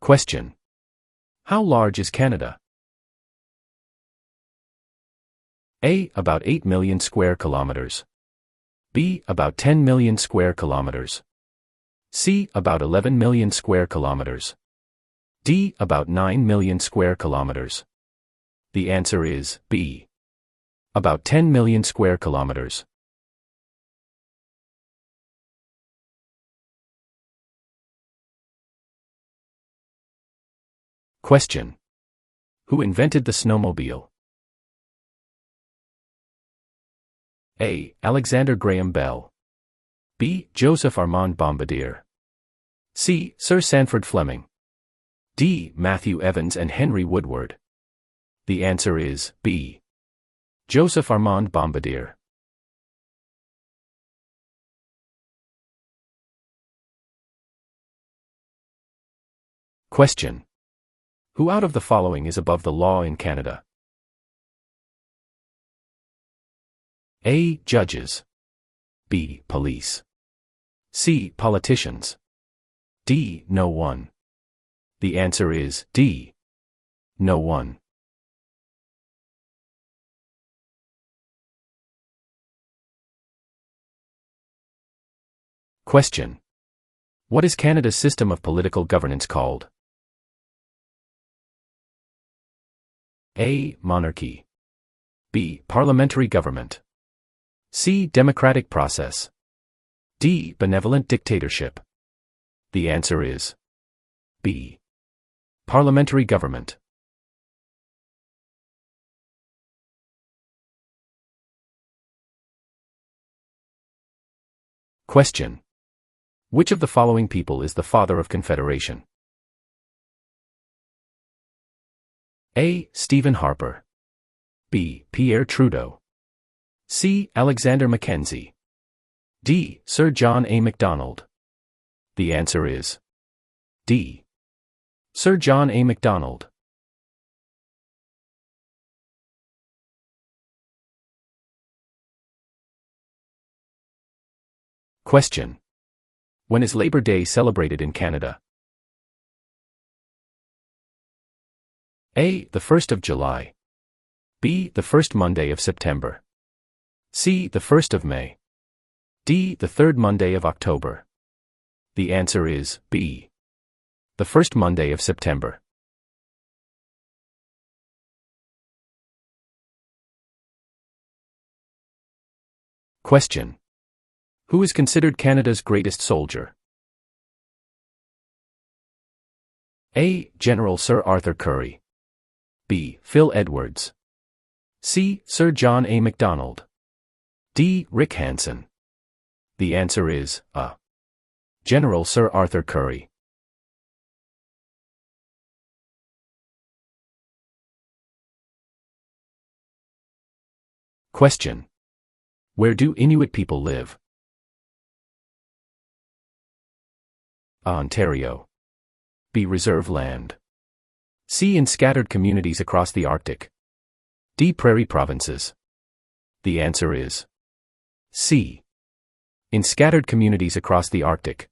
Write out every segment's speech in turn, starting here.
Question. How large is Canada? A. About 8 million square kilometers. B. About 10 million square kilometers. C. About 11 million square kilometers. D. About 9 million square kilometers. The answer is B. About 10 million square kilometers. Question. Who invented the snowmobile? A. Alexander Graham Bell. B. Joseph Armand Bombardier. C. Sir Sanford Fleming. D. Matthew Evans and Henry Woodward. The answer is B. Joseph Armand Bombardier. Question. Who out of the following is above the law in Canada? A. Judges. B. Police. C. Politicians. D. No one. The answer is D. No one. Question. What is Canada's system of political governance called? A. Monarchy. B. Parliamentary government. C. Democratic process. D. Benevolent dictatorship. The answer is B. Parliamentary government. Question. Which of the following people is the father of Confederation? A. Stephen Harper. B. Pierre Trudeau. C. Alexander Mackenzie. D. Sir John A. Macdonald. The answer is D. Sir John A. Macdonald. Question. When is Labor Day celebrated in Canada? A. The 1st of July. B. The first Monday of September. C. The 1st of May. D. The third Monday of October. The answer is B. The first Monday of September. Question. Who is considered Canada's greatest soldier? A. General Sir Arthur Currie. B. Phil Edwards. C. Sir John A. Macdonald. D. Rick Hansen. The answer is A. General Sir Arthur Currie. Question. Where do Inuit people live? A. Ontario. B. Reserve land. C. In scattered communities across the Arctic. D. Prairie provinces. The answer is C. In scattered communities across the Arctic.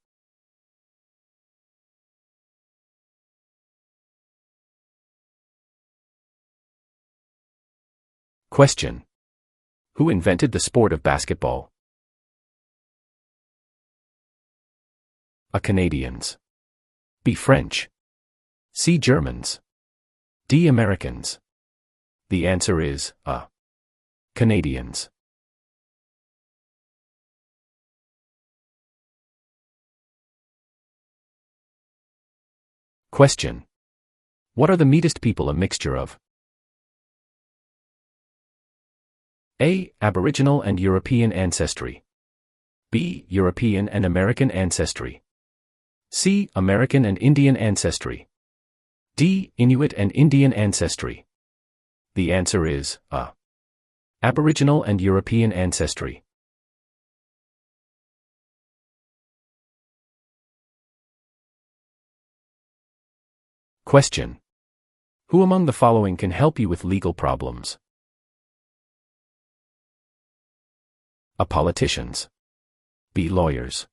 Question. Who invented the sport of basketball? A. Canadians. B. French. C. Germans. D. Americans. The answer is A. Canadians. Question. What are the Metis people a mixture of? A. Aboriginal and European ancestry. B. European and American ancestry. C. American and Indian ancestry. D. Inuit and Indian ancestry. The answer is A. Aboriginal and European ancestry. Question. Who among the following can help you with legal problems? A. Politicians. B. Lawyers.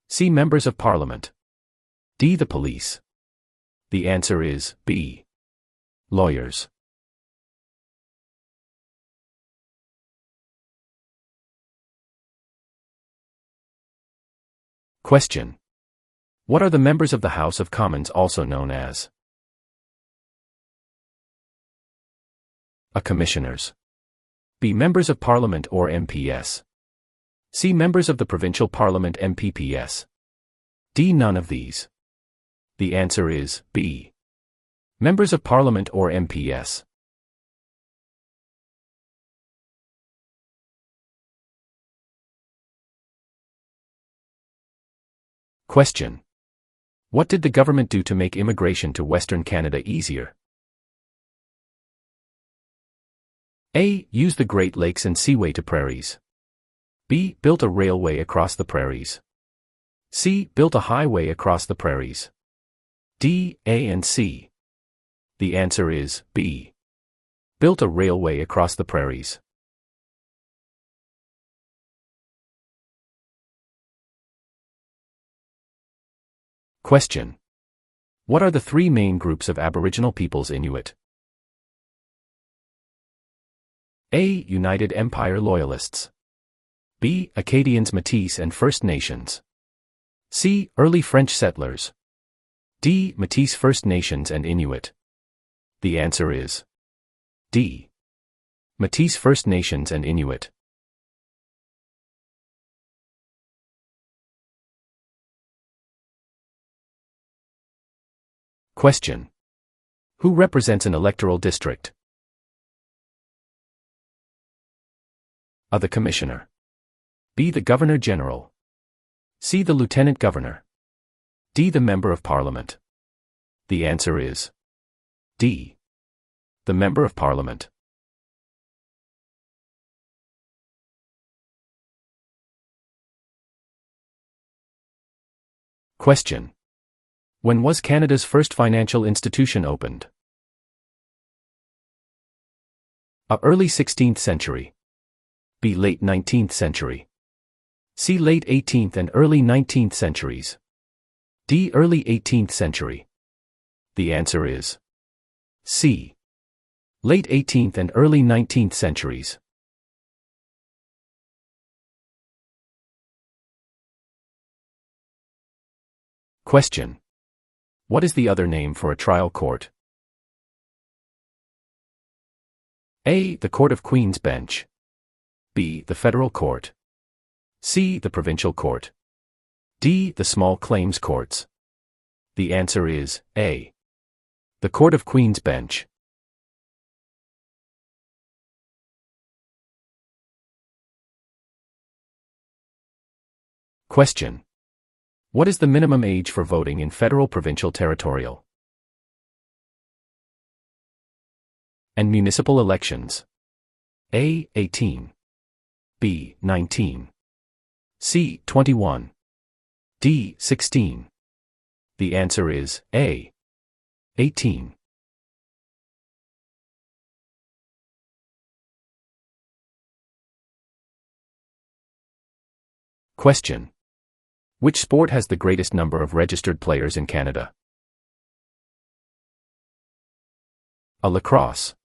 C. Members of Parliament. D. The police. The answer is B. Lawyers. Question. What are the members of the House of Commons also known as? A. Commissioners. B. Members of Parliament or MPS. C. Members of the Provincial Parliament MPPS. D. None of these. The answer is B. Members of Parliament or MPS. Question. What did the government do to make immigration to Western Canada easier? A. Use the Great Lakes and Seaway to prairies. B. Built a railway across the prairies. C. Built a highway across the prairies. D. A and C. The answer is B. Built a railway across the prairies. Question. What are the three main groups of Aboriginal peoples Inuit? A. United Empire Loyalists. B. Acadians, Métis and First Nations. C. Early French settlers. D. Métis, First Nations and Inuit. The answer is D. Métis, First Nations and Inuit. Question. Who represents an electoral district? A. The Commissioner. B. The Governor General. C. The Lieutenant Governor. D. The Member of Parliament. The answer is D. The Member of Parliament. Question. When was Canada's first financial institution opened? A. Early 16th century. B. Late 19th century. C. Late 18th and early 19th centuries. D. Early 18th century. The answer is C. Late 18th and early 19th centuries. Question. What is the other name for a trial court? A. The Court of Queen's Bench. B. The Federal Court. C. The Provincial Court. D. The Small Claims Courts. The answer is A. The Court of Queen's Bench. Question. What is the minimum age for voting in federal, provincial, territorial, and municipal elections? A. 18. B. 19. C. 21. D. 16. The answer is A. 18. Question. Which sport has the greatest number of registered players in Canada? A. Lacrosse.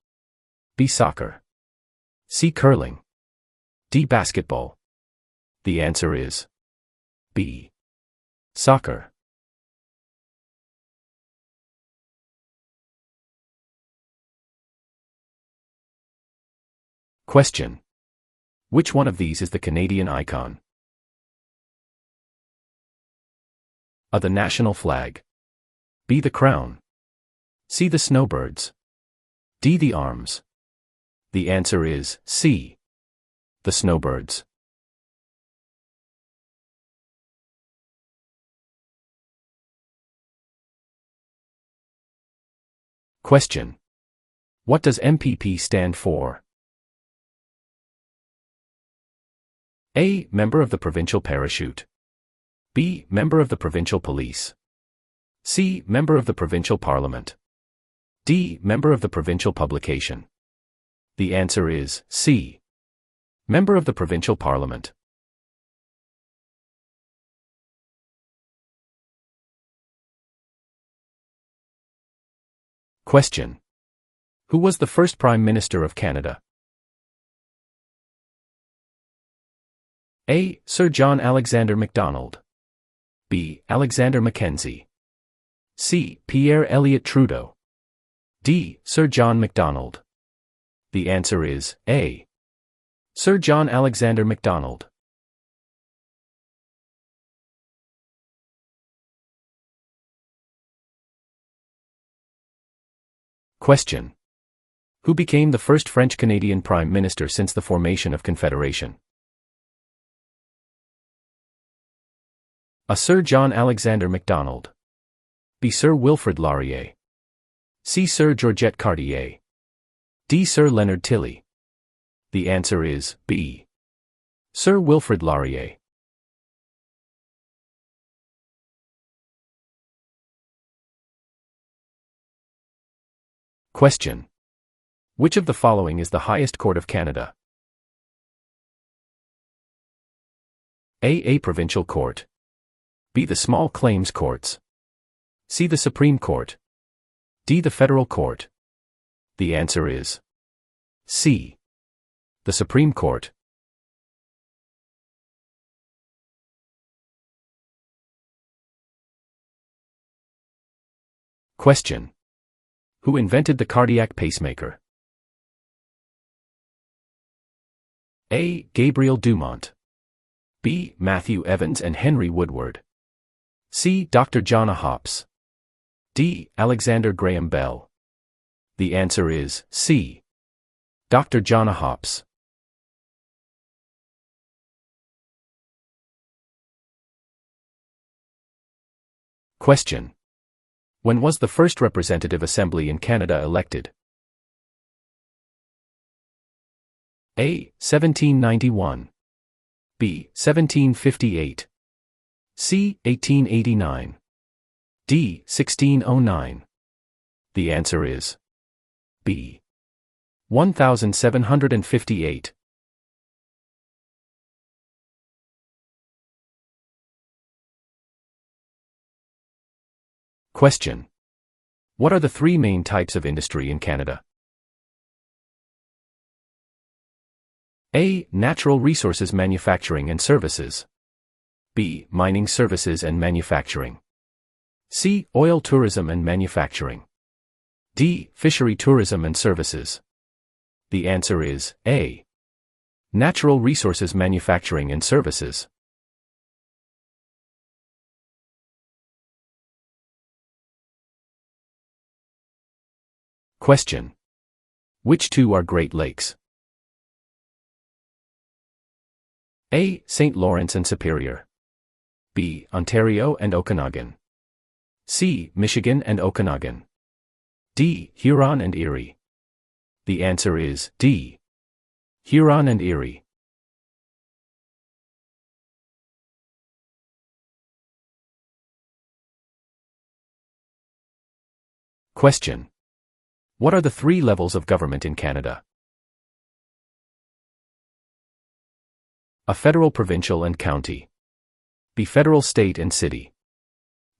B. Soccer. C. Curling. D. Basketball. The answer is B. Soccer. Question. Which one of these is the Canadian icon? A. The national flag. B. The crown. C. The snowbirds. D. The arms. The answer is C. The snowbirds. Question. What does MPP stand for? A. Member of the Provincial Parachute. B. Member of the Provincial Police. C. Member of the Provincial Parliament. D. Member of the Provincial Publication. The answer is C. Member of the Provincial Parliament. Question. Who was the first Prime Minister of Canada? A. Sir John Alexander Macdonald. B. Alexander Mackenzie. C. Pierre Elliott Trudeau. D. Sir John Macdonald. The answer is A. Sir John Alexander Macdonald. Question. Who became the first French-Canadian Prime Minister since the formation of Confederation? A. Sir John Alexander Macdonald. B. Sir Wilfrid Laurier. C. Sir Georgette Cartier. D. Sir Leonard Tilley. The answer is B. Sir Wilfrid Laurier. Question. Which of the following is the highest court of Canada? A. Provincial Court. B. The Small Claims Courts. C. The Supreme Court. D. The Federal Court. The answer is C. The Supreme Court. Question. Who invented the cardiac pacemaker? A. Gabriel Dumont. B. Matthew Evans and Henry Woodward. C. Dr. John A. Hopps. D. Alexander Graham Bell. The answer is C. Dr. John A. Hopps. Question. When was the first Representative Assembly in Canada elected? A. 1791. B. 1758. C. 1889. D. 1609. The answer is B. 1758. Question. What are the three main types of industry in Canada? A. Natural resources manufacturing and services. B. Mining services and manufacturing. C. Oil tourism and manufacturing. D. Fishery tourism and services. The answer is A. Natural resources manufacturing and services. Question. Which two are Great Lakes? A. St. Lawrence and Superior. B. Ontario and Okanagan. C. Michigan and Okanagan. D. Huron and Erie. The answer is D. Huron and Erie. Question. What are the three levels of government in Canada? A. Federal, provincial and county. B. Federal, state and city.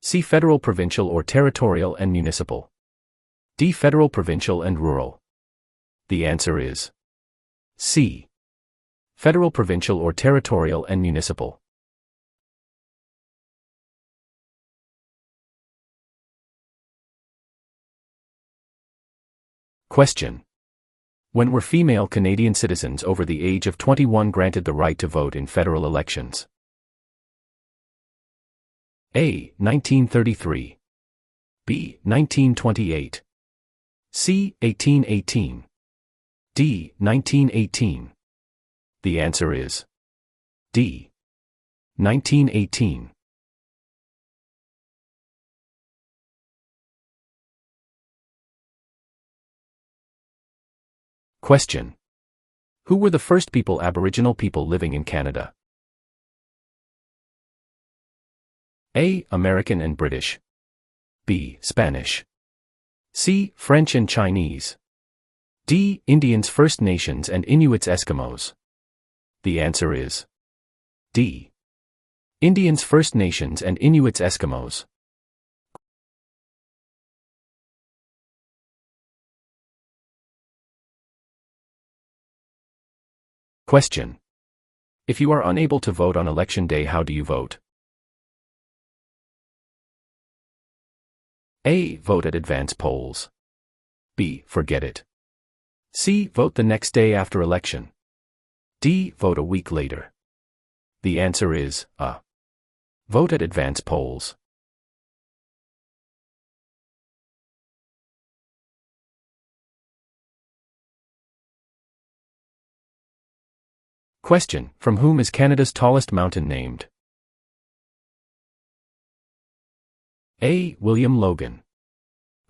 C. Federal, provincial or territorial and municipal. D. Federal, provincial and rural. The answer is C. Federal, provincial or territorial and municipal. Question. When were female Canadian citizens over the age of 21 granted the right to vote in federal elections? A. 1933. B. 1928. C. 1818. D. 1918. The answer is D. 1918. Question. Who were the first Aboriginal people living in Canada? A. American and British. B. Spanish. C. French and Chinese. D. Indians, First Nations and Inuits, Eskimos. The answer is D. Indians, First Nations and Inuits, Eskimos. Question. If you are unable to vote on election day, how do you vote? A. Vote at advance polls. B. Forget it. C. Vote the next day after election. D. Vote a week later. The answer is A. Vote at advance polls. Question. From whom is Canada's tallest mountain named? A. William Logan.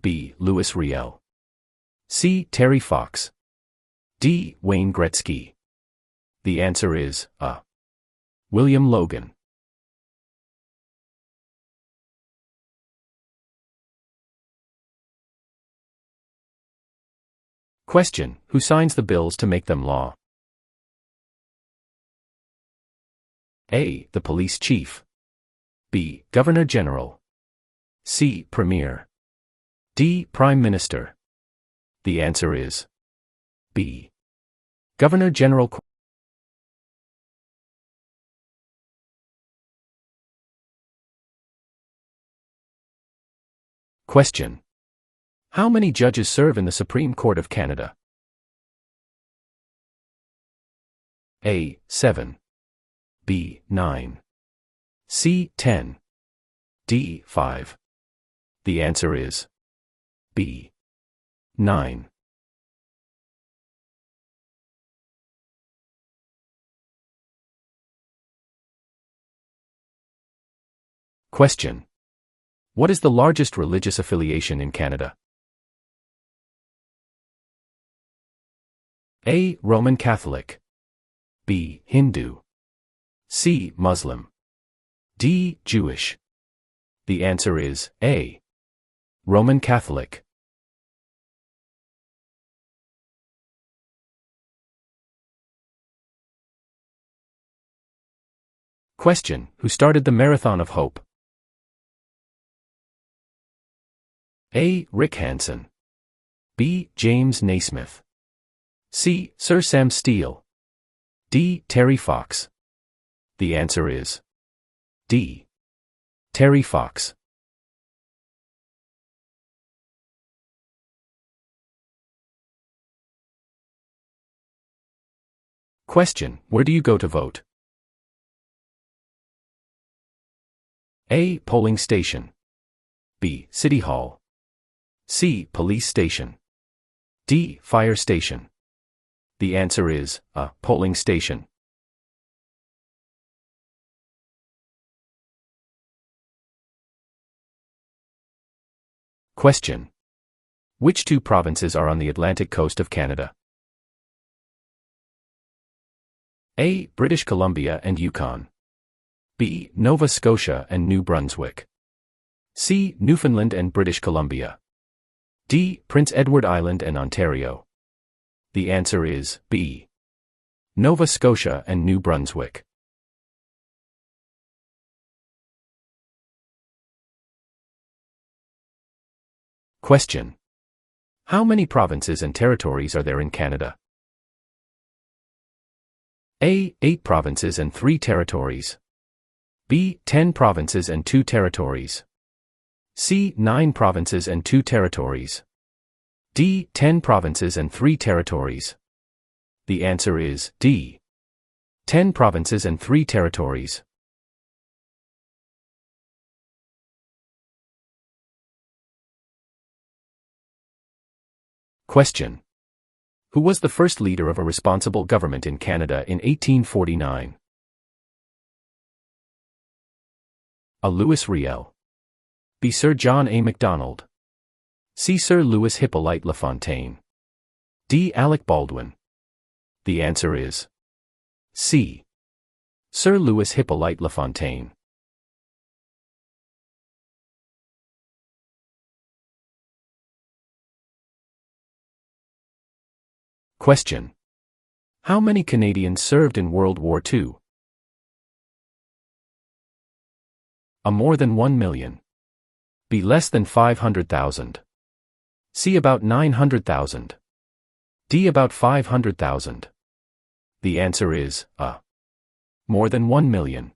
B. Louis Riel. C. Terry Fox. D. Wayne Gretzky. The answer is A. William Logan. Question. Who signs the bills to make them law? A. The police chief. B. Governor General. C. Premier. D. Prime Minister. The answer is B. Governor General. Question. How many judges serve in the Supreme Court of Canada? A. 7. B. 9. C. 10. D. 5. The answer is B. 9. Question. What is the largest religious affiliation in Canada? A. Roman Catholic. B. Hindu. C. Muslim. D. Jewish. The answer is A. Roman Catholic. Question. Who started the Marathon of Hope? A. Rick Hansen. B. James Naismith. C. Sir Sam Steele. D. Terry Fox. The answer is D. Terry Fox. Question. Where do you go to vote? A. Polling station. B. City Hall. C. Police station. D. Fire station. The answer is A. Polling station. Question. Which two provinces are on the Atlantic coast of Canada? A. British Columbia and Yukon. B. Nova Scotia and New Brunswick. C. Newfoundland and British Columbia. D. Prince Edward Island and Ontario. The answer is B. Nova Scotia and New Brunswick. Question. How many provinces and territories are there in Canada? A. 8 provinces and 3 territories. B. 10 provinces and 2 territories. C. 9 provinces and 2 territories. D. 10 provinces and 3 territories. The answer is D. 10 provinces and 3 territories. Question. Who was the first leader of a responsible government in Canada in 1849? A. Louis Riel. B. Sir John A. Macdonald. C. Sir Louis Hippolyte Lafontaine. D. Alec Baldwin. The answer is C. Sir Louis Hippolyte Lafontaine. Question. How many Canadians served in World War II? A. More than 1 million. B. Less than 500,000. C. About 900,000. D. About 500,000. The answer is A. More than 1 million.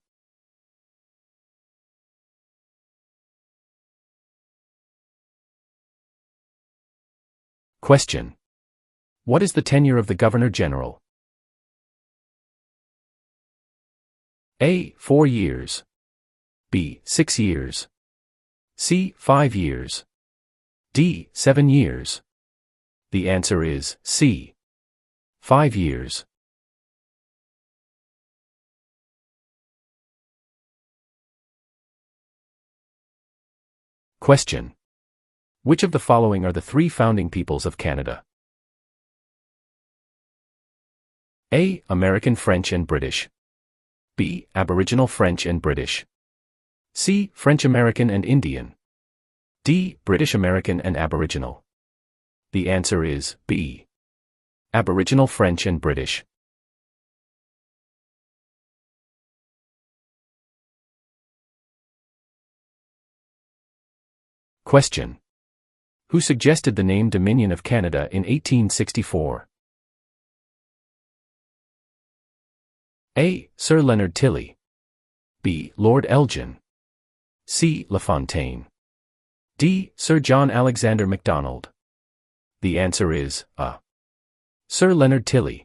Question. What is the tenure of the Governor General? A. 4 years. B. 6 years. C. 5 years. D. 7 years. The answer is C. 5 years. Question. Which of the following are the 3 founding peoples of Canada? A. American French and British. B. Aboriginal French and British. C. French American and Indian. D. British American and Aboriginal. The answer is B. Aboriginal French and British. Question. Who suggested the name Dominion of Canada in 1864? A. Sir Leonard Tilley. B. Lord Elgin. C. LaFontaine. D. Sir John Alexander Macdonald. The answer is A. Sir Leonard Tilley.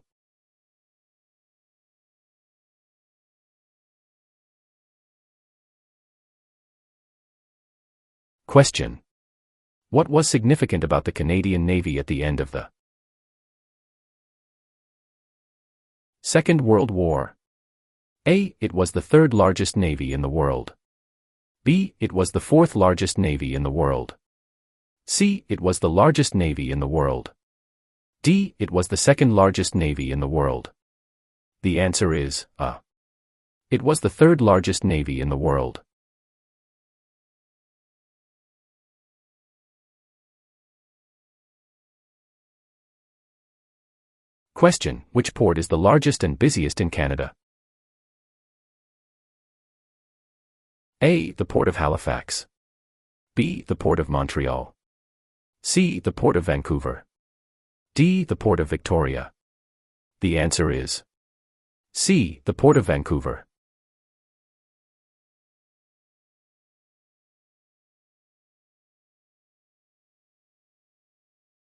Question. What was significant about the Canadian Navy at the end of the Second World War? A. It was the 3rd largest navy in the world. B. It was the 4th largest navy in the world. C. It was the largest navy in the world. D. It was the 2nd largest navy in the world. The answer is A. It was the 3rd largest navy in the world. Question. Which port is the largest and busiest in Canada? A. The Port of Halifax. B. The Port of Montreal. C. The Port of Vancouver. D. The Port of Victoria. The answer is C. The Port of Vancouver.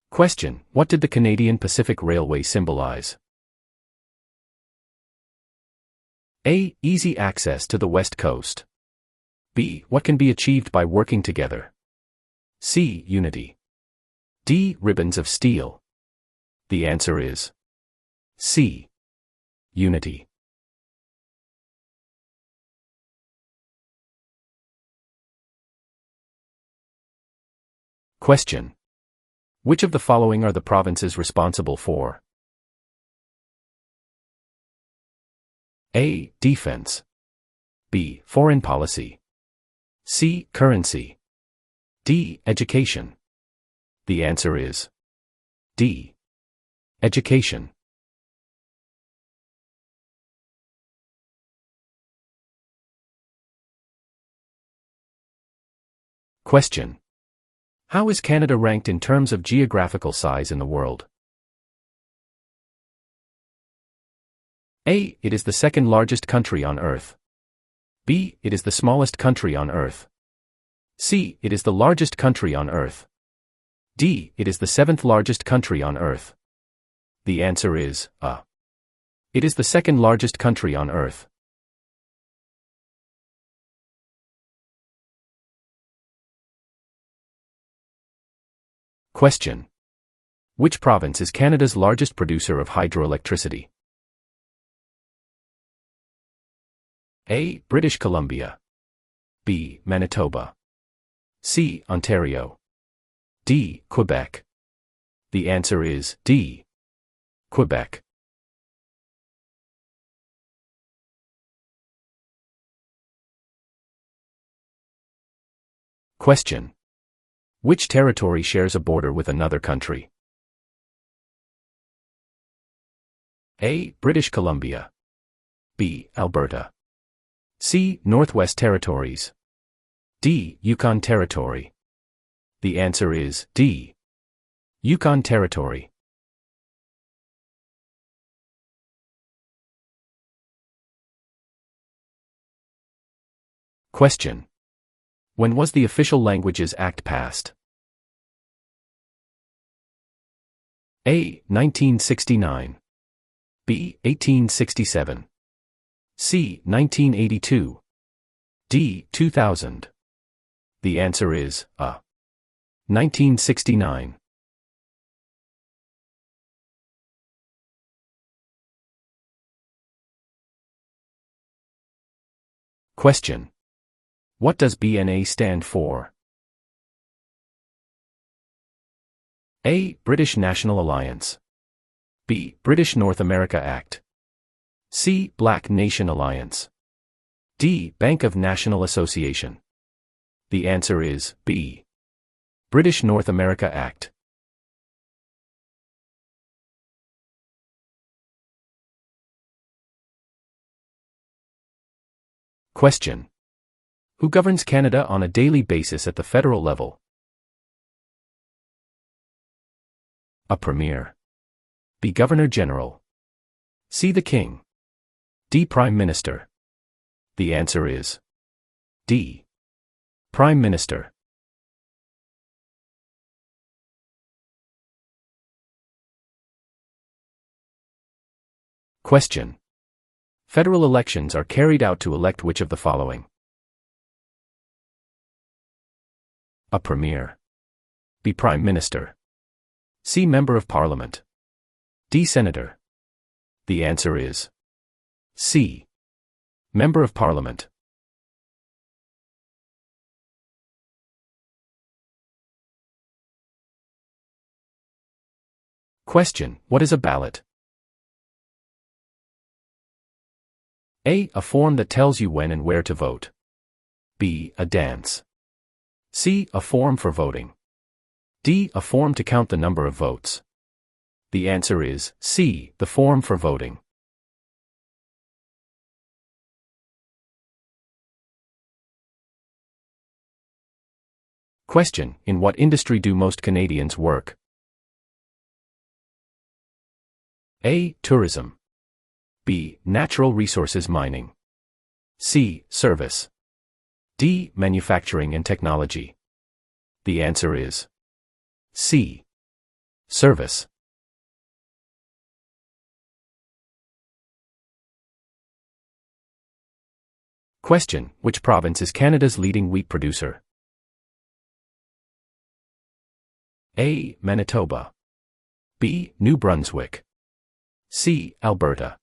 Question. What did the Canadian Pacific Railway symbolize? A. Easy access to the West Coast. B. What can be achieved by working together. C. Unity. D. Ribbons of steel. The answer is C. Unity. Question. Which of the following are the provinces responsible for A. Defense. B. Foreign policy. C. Currency. D. Education. The answer is D. Education. Question. How is Canada ranked in terms of geographical size in the world? A. It is the 2nd largest country on Earth. B. It is the smallest country on Earth. C. It is the largest country on Earth. D. It is the 7th largest country on Earth. The answer is A. It is the 2nd largest country on Earth. Question. Which province is Canada's largest producer of hydroelectricity? A. British Columbia. B. Manitoba. C. Ontario. D. Quebec. The answer is D. Quebec. Question. Which territory shares a border with another country? A. British Columbia. B. Alberta. C. Northwest Territories. D. Yukon Territory. The answer is D. Yukon Territory. Question. When was the Official Languages Act passed? A. 1969. B. 1867. C. 1982. D. 2000. The answer is A. 1969. Question. What does BNA stand for? A. British National Alliance. B. British North America Act. C. Black Nation Alliance. D. Bank of National Association. The answer is B. British North America Act. Question. Who governs Canada on a daily basis at the federal level? A Premier. B. Governor General. C. The King. D. Prime Minister. The answer is D. Prime Minister. Question. Federal elections are carried out to elect which of the following? A Premier. B. Prime Minister. C. Member of Parliament. D. Senator. The answer is C. Member of Parliament. Question. What is a ballot? A. A form that tells you when and where to vote. B. A dance. C. A form for voting. D. A form to count the number of votes. The answer is C. The form for voting. Question. In what industry do most Canadians work? A. Tourism. B. Natural resources mining. C. Service. D. Manufacturing and technology. The answer is C. Service. Question. Which province is Canada's leading wheat producer? A. Manitoba. B. New Brunswick. C. Alberta.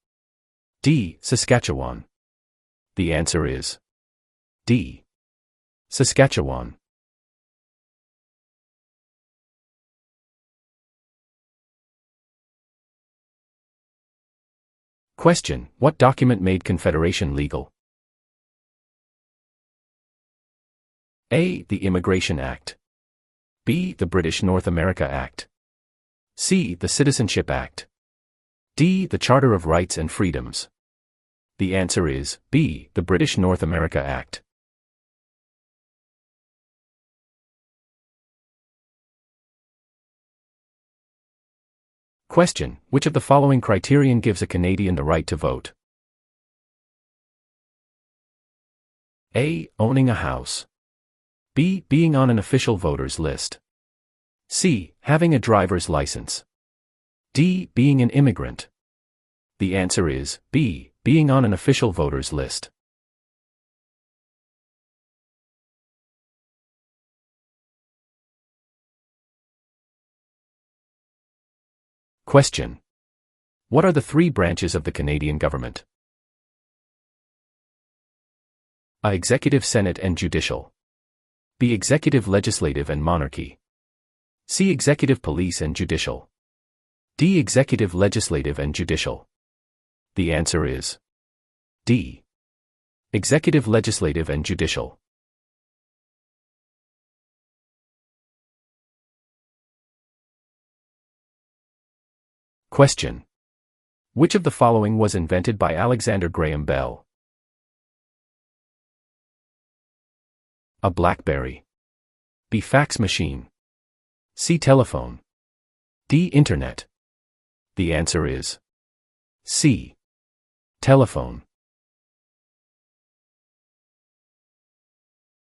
D. Saskatchewan. The answer is D. Saskatchewan. Question. What document made Confederation legal? A. The Immigration Act. B. The British North America Act. C. The Citizenship Act. D. The Charter of Rights and Freedoms. The answer is B. The British North America Act. Question. Which of the following criterion gives a Canadian the right to vote? A. Owning a house. B. Being on an official voters list. C. Having a driver's license. D. Being an immigrant. The answer is B. Being on an official voters list. Question. What are the three branches of the Canadian government? A. Executive, Senate and Judicial. B. Executive, Legislative and Monarchy. C. Executive, Police and Judicial. D. Executive, Legislative and Judicial. The answer is D. Executive, Legislative and Judicial. Question. Which of the following was invented by Alexander Graham Bell? A BlackBerry. B. Fax machine. C. Telephone. D. Internet. The answer is C. Telephone.